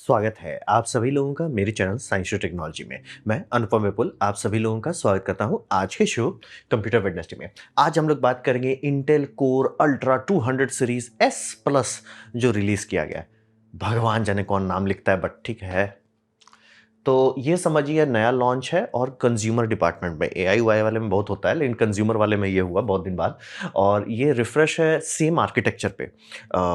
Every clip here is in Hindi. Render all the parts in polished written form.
स्वागत है आप सभी लोगों का मेरे चैनल साइंस और टेक्नोलॉजी में। मैं अनुपम विपुल आप सभी लोगों का स्वागत करता हूं आज के शो कंप्यूटर वेडनेसडे में। आज हम लोग बात करेंगे Intel core ultra 200 series S plus जो रिलीज किया गया है। भगवान जाने कौन नाम लिखता है बट ठीक है। तो ये समझिए नया लॉन्च है और कंज्यूमर डिपार्टमेंट में एआई वाई वाले में बहुत होता है लेकिन कंज्यूमर वाले में ये हुआ बहुत दिन बाद। और ये रिफ्रेश है सेम आर्किटेक्चर पे।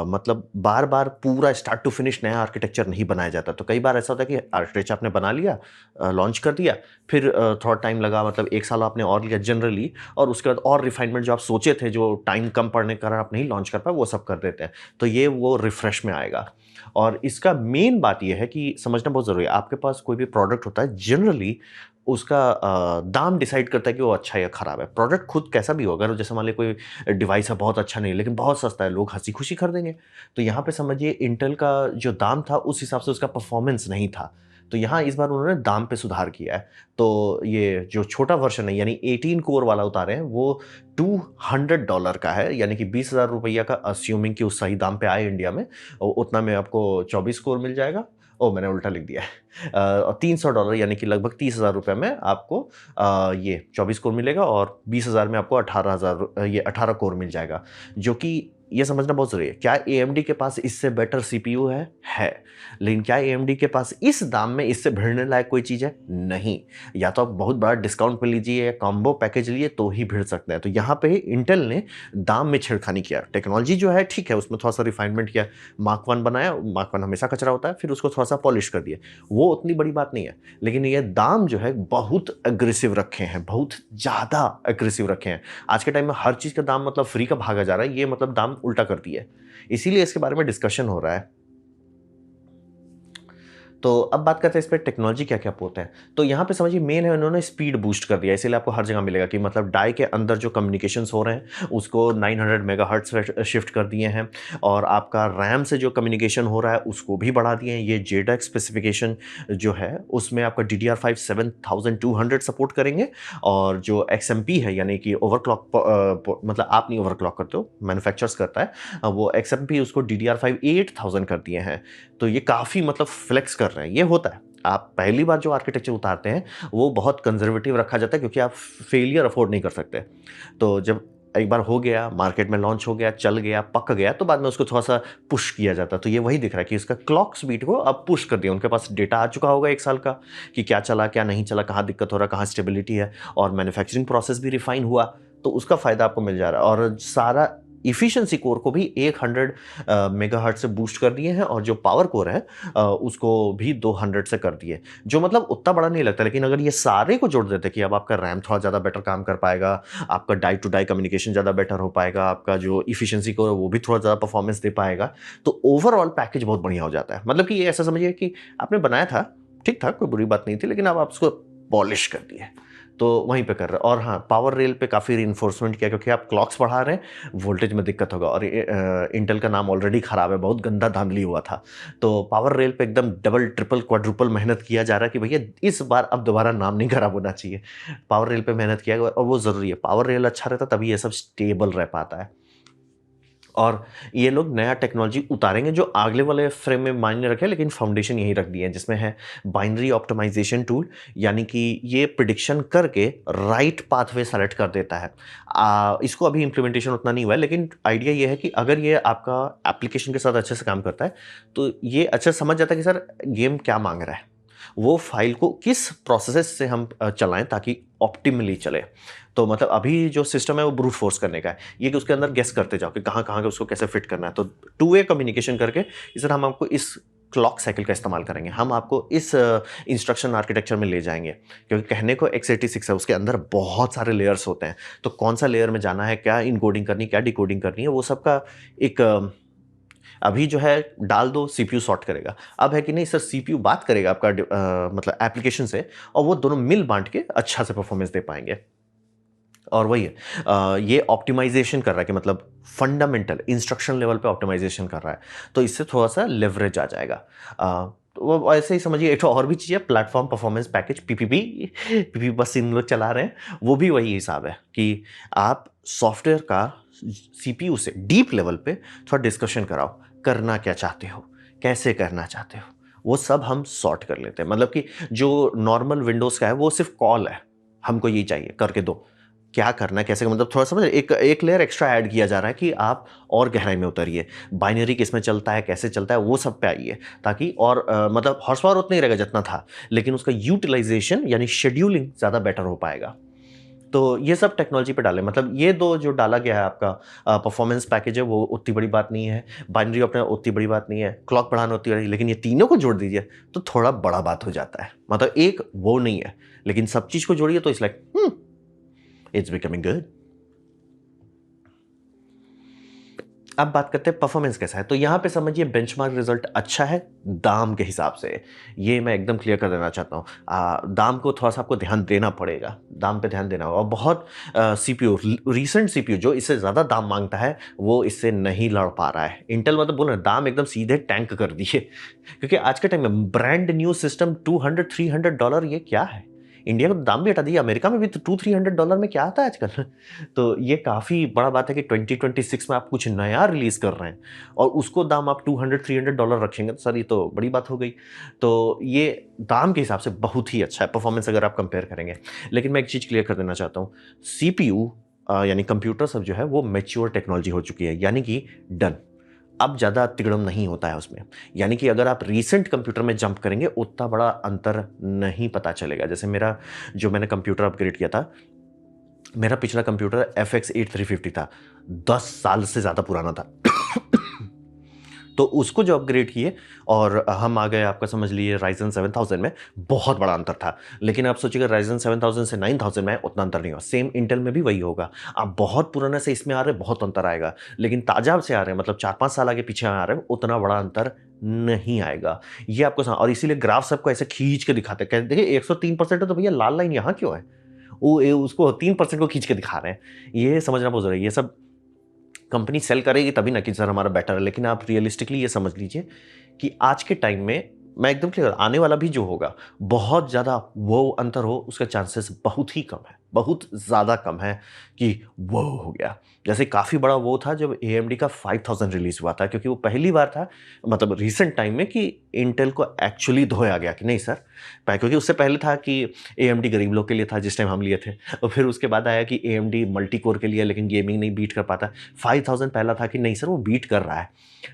मतलब बार बार पूरा स्टार्ट टू फिनिश नया आर्किटेक्चर नहीं बनाया जाता। तो कई बार ऐसा होता है कि आर्किटेक्चर आपने बना लिया, लॉन्च कर दिया, फिर थोड़ा टाइम लगा, मतलब एक साल आपने और लिया जनरली, और उसके बाद और रिफाइनमेंट जो आप सोचे थे, जो टाइम कम पड़ने के कारण आप नहीं लॉन्च कर पाए, वो सब कर देते हैं। तो ये वो रिफ्रेश में आएगा। और इसका मेन बात यह है कि समझना बहुत ज़रूरी है। आपके पास कोई भी प्रोडक्ट होता है, जनरली उसका दाम डिसाइड करता है कि वो अच्छा है या खराब है। प्रोडक्ट खुद कैसा भी हो, अगर जैसे मान लीजिए कोई डिवाइस है बहुत अच्छा नहीं है लेकिन बहुत सस्ता है, लोग हंसी खुशी खरीदेंगे। तो यहाँ पे समझिए इंटेल का जो दाम था उस हिसाब से उसका परफॉर्मेंस नहीं था। तो यहाँ इस बार उन्होंने दाम पे सुधार किया है। तो ये जो छोटा वर्जन है यानी 18 कोर वाला उतारे हैं वो $200 का है, यानी कि 20,000 रुपया का, अस्यूमिंग कि उस सही दाम पे आए इंडिया में। उतना में आपको 24 कोर मिल जाएगा। ओ मैंने उल्टा लिख दिया है। और $300 यानी कि लगभग 30,000 रुपये में आपको ये 24 कोर मिलेगा, और 20,000 में आपको 18,000 ये 18 कोर मिल जाएगा। जो कि ये समझना बहुत ज़रूरी है, क्या AMD के पास इससे बेटर CPU है। लेकिन क्या AMD के पास इस दाम में इससे भिड़ने लायक कोई चीज़ है? नहीं। या तो आप बहुत बड़ा डिस्काउंट पे लीजिए या कॉम्बो पैकेज लिए तो ही भिड़ सकते हैं। तो यहाँ पे इंटेल ने दाम में छेड़खानी किया। टेक्नोलॉजी जो है ठीक है, उसमें थोड़ा सा रिफाइनमेंट किया, मार्क 1 बनाया, मार्क 1 हमेशा कचरा होता है, फिर उसको थोड़ा सा पॉलिश कर दिया, वो उतनी बड़ी बात नहीं है। लेकिन ये दाम जो है बहुत अग्रेसिव रखे हैं, बहुत ज़्यादा अग्रेसिव रखे हैं। आज के टाइम में हर चीज़ का दाम मतलब फ्री का भागा जा रहा है, ये मतलब दाम उल्टा कर दिया है। इसीलिए इसके बारे में डिस्कशन हो रहा है। तो अब बात करते हैं इस पे टेक्नोलॉजी क्या क्या पोता है। तो यहाँ पे समझिए मेन है, उन्होंने स्पीड बूस्ट कर दिया, इसीलिए आपको हर जगह मिलेगा कि मतलब डाई के अंदर जो कम्युनिकेशंस हो रहे हैं उसको 900 मेगाहर्ट्ज पे शिफ्ट कर दिए हैं। और आपका रैम से जो कम्युनिकेशन हो रहा है उसको भी बढ़ा दिए हैं। ये जेडक स्पेसिफिकेशन जो है उसमें आपका DDR5 7200 सपोर्ट करेंगे। और जो XMP है यानी कि ओवरक्लॉक, मतलब आप नहीं ओवरक्लॉक करते हो, मैन्युफैक्चरर्स करता है, वो XMP उसको DDR5 8000 कर दिए हैं। तो ये काफ़ी मतलब फ्लेक्स कर रहे हैं। ये होता है, आप पहली बार जो आर्किटेक्चर उतारते हैं वो बहुत कंजर्वेटिव रखा जाता है क्योंकि आप फेलियर अफोर्ड नहीं कर सकते। तो जब एक बार हो गया, मार्केट में लॉन्च हो गया, चल गया, पक गया, तो बाद में उसको थोड़ा सा पुश किया जाता है। तो ये वही दिख रहा है कि इसका क्लॉक स्पीड को अब पुश कर दिया। उनके पास डेटा आ चुका होगा एक साल का कि क्या चला क्या नहीं चला, कहाँ दिक्कत हो रहा, कहाँ स्टेबिलिटी है, और मैन्युफैक्चरिंग प्रोसेस भी रिफाइन हुआ। तो उसका फायदा आपको मिल जा रहा है। और सारा इफिशिएंसी कोर को भी 100 मेगाहर्ट्ज से बूस्ट कर दिए हैं, और जो पावर कोर है उसको भी 200 से कर दिए, जो मतलब उतना बड़ा नहीं लगता। लेकिन अगर ये सारे को जोड़ देते कि अब आपका रैम थोड़ा ज़्यादा बेटर काम कर पाएगा, आपका डाई टू डाई कम्युनिकेशन ज़्यादा बेटर हो पाएगा, आपका जो इफिशिएंसी कोर है वो भी थोड़ा ज़्यादा परफॉर्मेंस दे पाएगा, तो ओवरऑल पैकेज बहुत बढ़िया हो जाता है। मतलब कि ये ऐसा समझिए कि आपने बनाया था, ठीक था, कोई बुरी बात नहीं थी, लेकिन अब आप उसको पॉलिश कर दिए, तो वहीं पे कर रहे हैं। और हाँ, पावर रेल पे काफ़ी रीइंफोर्समेंट किया क्योंकि आप क्लॉक्स बढ़ा रहे हैं, वोल्टेज में दिक्कत होगा। और इंटेल का नाम ऑलरेडी खराब है, बहुत गंदा धांधली हुआ था। तो पावर रेल पे एकदम डबल ट्रिपल क्वाड्रुपल मेहनत किया जा रहा है कि भैया इस बार अब दोबारा नाम नहीं खराब होना चाहिए। पावर रेल पे मेहनत किया गया और वो ज़रूरी है। पावर रेल अच्छा रहता तभी ये सब स्टेबल रह पाता है। और ये लोग नया टेक्नोलॉजी उतारेंगे जो अगले वाले फ्रेम में मायने रखे, लेकिन फाउंडेशन यही रख दिए हैं, जिसमें है बाइनरी ऑप्टिमाइजेशन टूल, यानी कि ये प्रिडिक्शन करके राइट पाथवे सेलेक्ट कर देता है। इसको अभी इम्प्लीमेंटेशन उतना नहीं हुआ है, लेकिन आइडिया ये है कि अगर ये आपका एप्लीकेशन के साथ अच्छे से काम करता है तो ये अच्छा समझ जाता है कि सर गेम क्या मांग रहा है, वो फाइल को किस प्रोसेस से हम चलाएं ताकि ऑप्टिमली चले। तो मतलब अभी जो सिस्टम है वो ब्रूट फोर्स करने का है, ये कि उसके अंदर गेस करते जाओ कि कहाँ कहाँ के उसको कैसे फिट करना है। तो टू वे कम्युनिकेशन करके इस तरह हम आपको इस क्लॉक साइकिल का इस्तेमाल करेंगे, हम आपको इस इंस्ट्रक्शन आर्किटेक्चर में ले जाएंगे, क्योंकि कहने को x86 है, उसके अंदर बहुत सारे लेयर्स होते हैं। तो कौन सा लेयर में जाना है, क्या इनकोडिंग करनी, क्या डिकोडिंग करनी है, वो सबका एक अभी जो है डाल दो, सीपीयू सॉर्ट करेगा। अब है कि नहीं सर, सीपीयू बात करेगा आपका मतलब एप्लीकेशन से, और वो दोनों मिल बांट के अच्छा से परफॉर्मेंस दे पाएंगे। और वही है, ये ऑप्टिमाइजेशन कर रहा है कि मतलब फंडामेंटल इंस्ट्रक्शन लेवल पे ऑप्टिमाइजेशन कर रहा है, तो इससे थोड़ा सा लेवरेज आ जाएगा। तो वो ऐसे ही समझिए। एक तो और भी चीज़ है, प्लेटफॉर्म परफॉर्मेंस पैकेज, पीपीपी बस इन लोग चला रहे हैं, वो भी वही हिसाब है कि आप सॉफ्टवेयर का सीपीयू से डीप लेवल पे थोड़ा डिस्कशन कराओ, करना क्या चाहते हो, कैसे करना चाहते हो, वो सब हम सॉर्ट कर लेते हैं। मतलब कि जो नॉर्मल विंडोज़ का है वो सिर्फ कॉल है, हमको ये चाहिए करके दो, क्या करना है कैसे, मतलब थोड़ा समझ एक लेयर एक्स्ट्रा ऐड किया जा रहा है कि आप और गहराई में उतरिए, बाइनरी किस में चलता है कैसे चलता है वो सब पे आइए, ताकि और मतलब हॉर्स पावर उतना ही रहेगा जितना था, लेकिन उसका यूटिलाइजेशन यानी शेड्यूलिंग ज़्यादा बेटर हो पाएगा। तो ये सब टेक्नोलॉजी पे डाले, मतलब ये दो जो डाला गया है आपका परफॉर्मेंस पैकेज है वो उतनी बड़ी बात नहीं है, बाइनरी अपने उतनी बड़ी बात नहीं है, क्लॉक बढ़ाना उतनी बड़ी, लेकिन ये तीनों को जोड़ दीजिए तो थोड़ा बड़ा बात हो जाता है। मतलब एक वो नहीं है, लेकिन सब चीज को जोड़िए तो it's like it's becoming good. अब बात करते हैं परफॉर्मेंस कैसा है। तो यहाँ पे समझिए बेंचमार्क रिजल्ट अच्छा है दाम के हिसाब से, ये मैं एकदम क्लियर कर देना चाहता हूँ। दाम को थोड़ा सा आपको ध्यान देना पड़ेगा, दाम पे ध्यान देना होगा। और बहुत सीपीयू, रीसेंट सीपीयू जो इससे ज़्यादा दाम मांगता है वो इससे नहीं लड़ पा रहा है। इंटेल मतलब बोल रहे हैं दाम एकदम सीधे टैंक कर दिए, क्योंकि आज के टाइम में ब्रांड न्यू सिस्टम $200-300 ये क्या है। इंडिया को दाम भी हटा दिया, अमेरिका में भी तो $200-300 में क्या आता है आजकल। तो ये काफ़ी बड़ा बात है कि 2026 में आप कुछ नया रिलीज़ कर रहे हैं और उसको दाम आप $200-300 रखेंगे, तो सर ये तो बड़ी बात हो गई। तो ये दाम के हिसाब से बहुत ही अच्छा है परफॉर्मेंस अगर आप कंपेयर करेंगे। लेकिन मैं एक चीज़ क्लियर कर देना चाहता हूँ, सीपीयू यानी कंप्यूटर सब जो है वो मैच्योर टेक्नोलॉजी हो चुकी है, यानी कि डन, अब ज़्यादा तिगड़म नहीं होता है उसमें। यानी कि अगर आप रीसेंट कंप्यूटर में जंप करेंगे उतना बड़ा अंतर नहीं पता चलेगा। जैसे मेरा जो मैंने कंप्यूटर अपग्रेड किया था, मेरा पिछला कंप्यूटर FX8350 था, 10 साल से ज़्यादा पुराना था। तो उसको जो अपग्रेड किए और हम आ गए आपका समझ लीजिए Ryzen 7000 में, बहुत बड़ा अंतर था। लेकिन आप सोचिएगा Ryzen 7000 से 9000 में उतना अंतर नहीं होगा, सेम इंटेल में भी वही होगा। आप बहुत पुराने से इसमें आ रहे हैं बहुत अंतर आएगा, लेकिन ताजा से आ रहे हैं मतलब 4-5 साल आगे पीछे आ रहे हैं उतना बड़ा अंतर नहीं आएगा। ये आपको और इसीलिए ग्राफ सबको ऐसे खींच के दिखाते हैं, कहते देखिए 103% है तो भैया लाल लाइन यहाँ क्यों है, वो उसको 3% को खींच के दिखा रहे हैं। ये समझना बहुत जरूरी है। ये सब कंपनी सेल करेगी तभी ना कि सर हमारा बेटर है, लेकिन आप रियलिस्टिकली ये समझ लीजिए कि आज के टाइम में मैं एकदम क्लियर, आने वाला भी जो होगा बहुत ज़्यादा वो अंतर हो उसका चांसेस बहुत ही कम है, बहुत ज़्यादा कम है कि वो हो गया। जैसे काफ़ी बड़ा वो था जब AMD का 5000 रिलीज़ हुआ था, क्योंकि वो पहली बार था मतलब रिसेंट टाइम में कि इंटेल को एक्चुअली धोया गया कि नहीं सर, क्योंकि उससे पहले था कि AMD गरीब लोग के लिए था जिस टाइम हम लिए थे, और फिर उसके बाद आया कि AMD मल्टी कोर के लिए, लेकिन गेमिंग नहीं बीट कर पाता। 5000 पहला था कि नहीं सर वो बीट कर रहा है।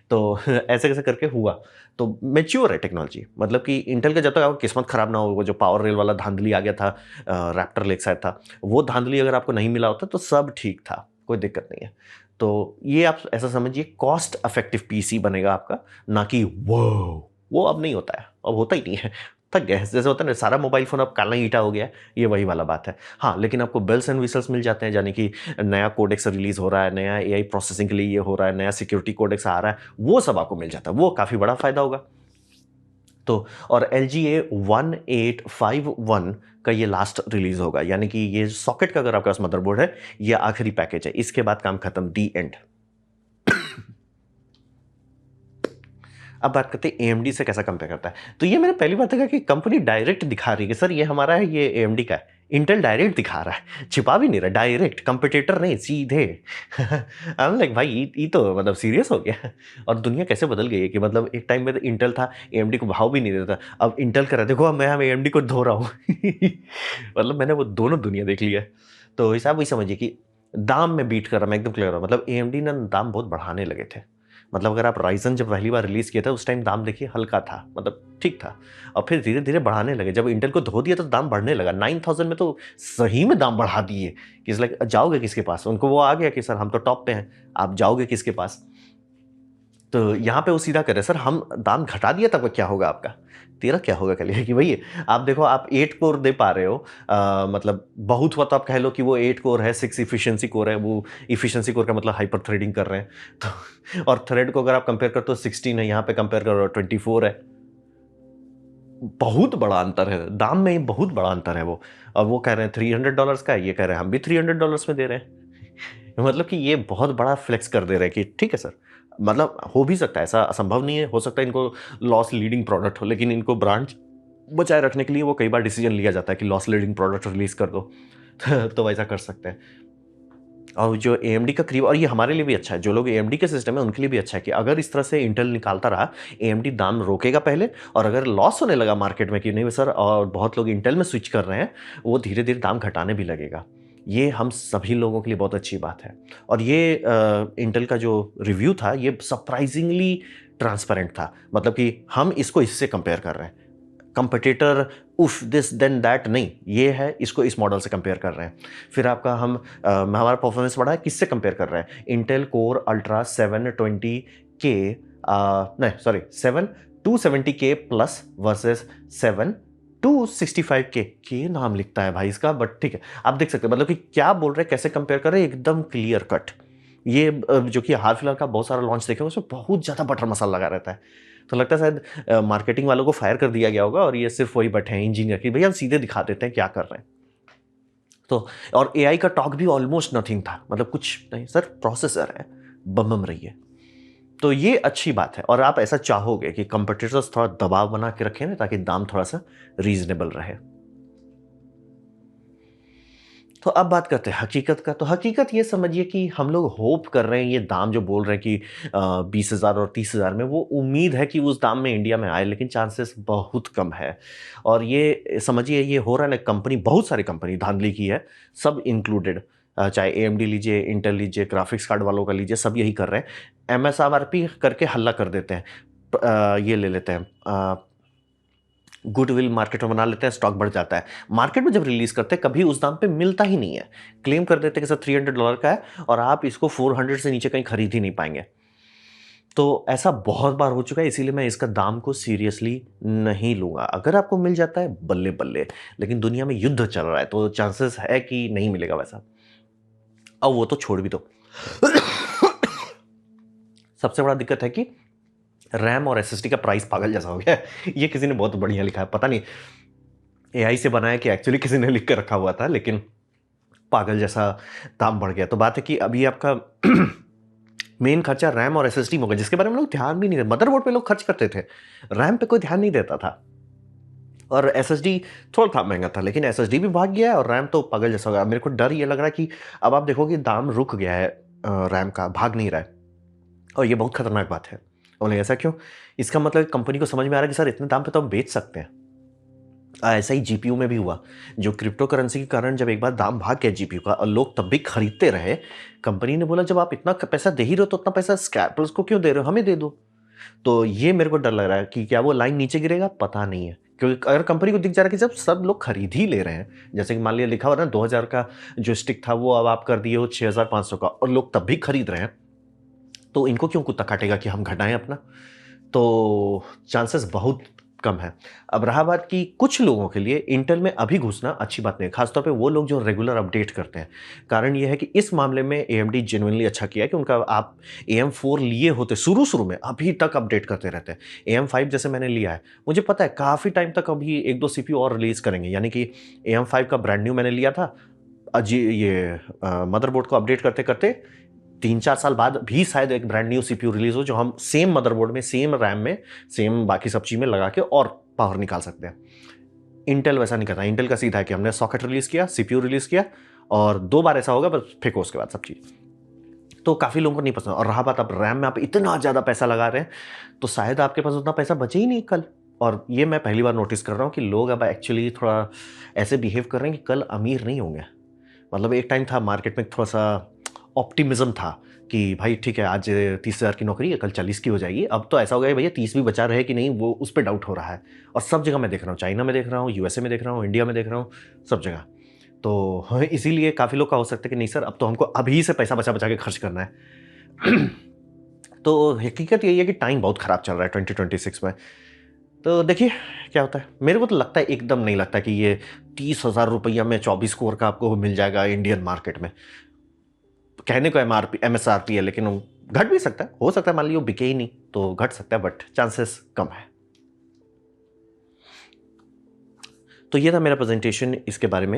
तो ऐसे कैसे करके हुआ। तो मैच्योर है टेक्नोलॉजी, मतलब कि इंटेल का जब तक आपको किस्मत खराब ना हो, वो जो पावर रेल वाला धांधली आ गया था, रैप्टर लेक शायद था, वो धांधली अगर आपको नहीं मिला होता तो सब ठीक था, कोई दिक्कत नहीं है। तो ये आप ऐसा समझिए कॉस्ट इफेक्टिव पीसी बनेगा आपका, ना कि वो अब नहीं होता है, अब होता ही नहीं है, थक गए। जैसे होता है ना सारा मोबाइल फोन अब काला ईटा हो गया है, ये वही वाला बात है। हाँ, लेकिन आपको बेल्स एंड विसल्स मिल जाते हैं, यानी कि नया कोडेक्स रिलीज हो रहा है, नया AI प्रोसेसिंग के लिए ये हो रहा है, नया सिक्योरिटी कोडेक्स आ रहा है, वो सब आपको मिल जाता है, वो काफ़ी बड़ा फायदा होगा। तो और LGA 1851 का ये लास्ट रिलीज होगा, यानी कि ये सॉकेट का अगर आपके पास मदरबोर्ड है ये आखिरी पैकेज है, इसके बाद काम खत्म, दी एंड। अब बात करते हैं AMD से कैसा कंपेयर करता है। तो ये मैंने पहली बार देखा कि कंपनी डायरेक्ट दिखा रही है कि सर ये हमारा है, ये AMD का है। इंटेल डायरेक्ट दिखा रहा है, छिपा भी नहीं रहा, डायरेक्ट, कंपटीटर नहीं, सीधे। आई एम लाइक भाई ये तो मतलब सीरियस हो गया। और दुनिया कैसे बदल गई है कि मतलब एक टाइम में तो इंटेल था, AMD को भाव भी नहीं देता, अब इंटेल कर रहा है, देखो मैं AMD को धो रहा हूँ। मतलब मैंने वो दोनों दुनिया देख लिया। तो हिसाब वही समझिए कि दाम में बीट कर रहा, मैं एकदम क्लियर हूँ। मतलब AMD ने दाम बहुत बढ़ाने लगे थे। मतलब अगर आप राइजन जब पहली बार रिलीज किया था उस टाइम दाम देखिए हल्का था, मतलब ठीक था, और फिर धीरे धीरे बढ़ाने लगे। जब इंटेल को धो दिया तो दाम बढ़ने लगा, 9000 में तो सही में दाम बढ़ा दिए कि लाइक जाओगे किसके पास, उनको वो आ गया कि सर हम तो टॉप पे हैं, आप जाओगे किसके पास। तो यहाँ पे वो सीधा करे सर हम दाम घटा दिया तब क्या होगा आपका, तेरा क्या होगा कल कि भाई आप देखो आप 8 कोर दे पा रहे हो, मतलब बहुत हुआ तो आप कह लो कि वो 8 कोर है, 6 इफिशिएंसी कोर है, वो इफिशिएंसी कोर का मतलब हाइपर थ्रेडिंग कर रहे हैं। तो और थ्रेड को अगर आप कंपेयर करते हो 16 है, यहाँ पे कंपेयर करो 24 है, बहुत बड़ा अंतर है दाम में, बहुत बड़ा अंतर है वो। और वो कह रहे हैं $300 का, ये कह रहे हैं हम भी $300 में दे रहे हैं। मतलब कि ये बहुत बड़ा फ्लेक्स कर दे रहे हैं कि ठीक है सर, मतलब हो भी सकता है, ऐसा असंभव नहीं है, हो सकता है इनको लॉस लीडिंग प्रोडक्ट हो, लेकिन इनको ब्रांड बचाए रखने के लिए वो कई बार डिसीजन लिया जाता है कि लॉस लीडिंग प्रोडक्ट रिलीज कर दो। तो वैसा कर सकते हैं। और जो AMD का करीब, और ये हमारे लिए भी अच्छा है, जो लोग AMD के सिस्टम है उनके लिए भी अच्छा है कि अगर इस तरह से इंटेल निकालता रहा, AMD दाम रोकेगा पहले, और अगर लॉस होने लगा मार्केट में कि नहीं सर और बहुत लोग इंटेल में स्विच कर रहे हैं, वो धीरे धीरे दाम घटाने भी लगेगा। ये हम सभी लोगों के लिए बहुत अच्छी बात है। और ये इंटेल का जो रिव्यू था ये सरप्राइजिंगली ट्रांसपेरेंट था, मतलब कि हम इसको इससे कंपेयर कर रहे हैं, कंपटीटर उफ दिस देन दैट नहीं, ये है इसको इस मॉडल से कंपेयर कर रहे हैं। फिर आपका हमारा परफॉर्मेंस बढ़ा है, किससे कंपेयर कर रहे हैं, इंटेल कोर अल्ट्रा 720K, नहीं sorry 7270K plus versus 7265K, के नाम लिखता है भाई इसका, बट ठीक है आप देख सकते हैं, मतलब कि क्या बोल रहे हैं, कैसे कंपेयर कर रहे हैं, एकदम क्लियर कट। ये जो कि हाल फिलहाल का बहुत सारा लॉन्च देखे उसमें बहुत ज़्यादा बटर मसाला लगा रहता है, तो लगता है शायद मार्केटिंग वालों को फायर कर दिया गया होगा और ये सिर्फ वही बैठे हैं इंजीनियर की, भैया हम सीधे दिखा देते हैं क्या कर रहे हैं। तो और AI का टॉक भी ऑलमोस्ट नथिंग था, मतलब कुछ नहीं सर, प्रोसेसर है, बम रही है। तो ये अच्छी बात है, और आप ऐसा चाहोगे कि कंपटीटर्स थोड़ा दबाव बना के रखें ना, ताकि दाम थोड़ा सा रीजनेबल रहे। तो अब बात करते हैं हकीकत का। तो हकीकत ये समझिए कि हम लोग होप कर रहे हैं, ये दाम जो बोल रहे हैं कि 20,000 और 30,000 में, वो उम्मीद है कि उस दाम में इंडिया में आए, लेकिन चांसेस बहुत कम है। और ये समझिए ये हो रहा है ना, कंपनी, बहुत सारी कंपनी धांधली की है, सब इंक्लूडेड, चाहे AMD लीजिए, इंटेल लीजिए, ग्राफिक्स कार्ड वालों का लीजिए, सब यही कर रहे हैं, MSRP करके हल्ला कर देते हैं। ये ले लेते हैं, गुडविल मार्केट में बना लेते हैं, स्टॉक बढ़ जाता है, मार्केट में जब रिलीज करते हैं कभी उस दाम पे मिलता ही नहीं है, क्लेम कर देते हैं कि सर $300 का है और आप इसको 400 से नीचे कहीं खरीद ही नहीं पाएंगे। तो ऐसा बहुत बार हो चुका है, इसीलिए मैं इसका दाम को सीरियसली नहीं लूंगा। अगर आपको मिल जाता है बल्ले बल्ले, लेकिन दुनिया में युद्ध चल रहा है तो चांसेस है कि नहीं मिलेगा वैसा। अब वो तो छोड़ भी दो। सबसे बड़ा दिक्कत है कि रैम और SSD का प्राइस पागल जैसा हो गया है। ये किसी ने बहुत बढ़िया लिखा है, पता नहीं AI से बनाया कि एक्चुअली किसी ने लिख कर रखा हुआ था, लेकिन पागल जैसा दाम बढ़ गया। तो बात है कि अभी आपका मेन खर्चा रैम और SSD में होगा, जिसके बारे में लोग ध्यान भी नहीं देते। मदरबोर्ड पे लोग खर्च करते थे, रैम पे कोई ध्यान नहीं देता था, और SSD थोड़ा था महंगा था, लेकिन SSD भी भाग गया है और रैम तो पागल जैसा हो गया। मेरे को डर ये लग रहा है कि अब आप देखोगे दाम रुक गया है, रैम का भाग नहीं रहा है, और ये बहुत खतरनाक बात है। बोले ऐसा क्यों? इसका मतलब कंपनी को समझ में आ रहा है कि सर इतने दाम पे तो हम बेच सकते हैं। ऐसा ही GPU में भी हुआ, जो क्रिप्टो करेंसी के कारण जब एक बार दाम भाग गया GPU का और लोग तब भी खरीदते रहे, कंपनी ने बोला जब आप इतना पैसा दे ही रहे हो तो उतना पैसा स्कैल्पर्स को क्यों दे रहे हो, हमें दे दो। तो ये मेरे को डर लग रहा है कि क्या वो लाइन नीचे गिरेगा, पता नहीं है। क्योंकि अगर कंपनी को दिख जा रहा है कि जब सब लोग खरीद ही ले रहे हैं, जैसे कि मान लिया लिखा हुआ ना 2000 का जो स्टिक था वो अब आप कर दिए हो 6500 का, और लोग तब भी खरीद रहे हैं, तो इनको क्यों कुत्ता काटेगा कि हम घटाएं अपना। तो चांसेस बहुत कम है। अब रहा बात कि कुछ लोगों के लिए इंटेल में अभी घुसना अच्छी बात नहीं है, खासतौर पे वो लोग जो रेगुलर अपडेट करते हैं। कारण ये है कि इस मामले में AMD जेन्युइनली अच्छा किया है कि उनका आप AM4 लिए होते शुरू शुरू में, अभी तक अपडेट करते रहते हैं। AM5 जैसे मैंने लिया है, मुझे पता है काफ़ी टाइम तक अभी 1-2 CPU और रिलीज़ करेंगे, यानी कि AM5 का ब्रांड न्यू मैंने लिया था, अजी ये मदरबोर्ड को अपडेट करते करते 3-4 साल बाद भी शायद एक ब्रांड न्यू CPU रिलीज हो, जो हम सेम मदरबोर्ड में, सेम रैम में, सेम बाकी सब चीज़ में लगा के और पावर निकाल सकते हैं। इंटेल वैसा नहीं करता। इंटेल का सीधा है कि हमने सॉकेट रिलीज किया, CPU रिलीज किया, और 2 बार ऐसा होगा बस फेंको उसके बाद सब चीज़। तो काफ़ी लोगों को नहीं पसंद। और रहा बात अब रैम में आप इतना ज़्यादा पैसा लगा रहे हैं, तो शायद आपके पास उतना पैसा बचे ही नहीं कल। और ये मैं पहली बार नोटिस कर रहा हूँ कि लोग अब एक्चुअली थोड़ा ऐसे बिहेव कर रहे हैं कि कल अमीर नहीं होंगे। मतलब एक टाइम था मार्केट में थोड़ा सा ऑप्टिमिज्म था कि भाई ठीक है आज 30,000 की नौकरी है, कल 40 की हो जाएगी। अब तो ऐसा हो गया भैया 30 भी बचा रहे कि नहीं, वो उस पर डाउट हो रहा है। और सब जगह मैं देख रहा हूँ, चाइना में देख रहा हूँ, USA में देख रहा हूँ, इंडिया में देख रहा हूँ, सब जगह। तो हाँ, इसीलिए काफ़ी लोग का हो सकता है कि नहीं सर अब तो हमको अभी से पैसा बचा बचा के खर्च करना है। तो हकीकत यही है कि टाइम बहुत ख़राब चल रहा है 2026 में। तो देखिए क्या होता है। मेरे को तो लगता है, एकदम नहीं लगता कि ये 30,000 रुपया में 24 कोर का आपको मिल जाएगा इंडियन मार्केट में। कहने को MSRP है, लेकिन वो घट भी सकता है, हो सकता है मान लीजिए वो बिके ही नहीं तो घट सकता है, बट चांसेस कम है। तो ये था मेरा प्रेजेंटेशन इसके बारे में,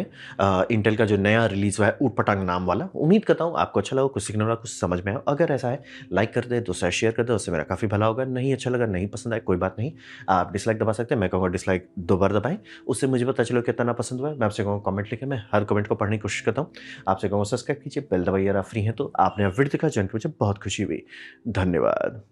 इंटेल का जो नया रिलीज़ हुआ है ऊटपटांग नाम वाला। उम्मीद करता हूँ आपको अच्छा लगा, कुछ सीखने वाला, कुछ समझ में आया। अगर ऐसा है लाइक कर दे, दूसरा शेयर कर दे, उससे मेरा काफ़ी भला होगा। नहीं अच्छा लगा, नहीं पसंद आया, कोई बात नहीं, आप डिसलाइक दबा सकते हैं। मैं कहूँगा डिसलाइक 2 बार दबाएँ, उससे मुझे पता चले कितना पसंद हुआ है। मैं आपसे कहूँगा कमेंट लिखें, मैं हर कमेंट को पढ़ने की कोशिश करता हूँ। आपसे कहूँगा सब्सक्राइब कीजिए, बेल दबाइए अगर आप फ्री हैं तो। आपने वीडियो देखा, जान के मुझे बहुत खुशी हुई। धन्यवाद।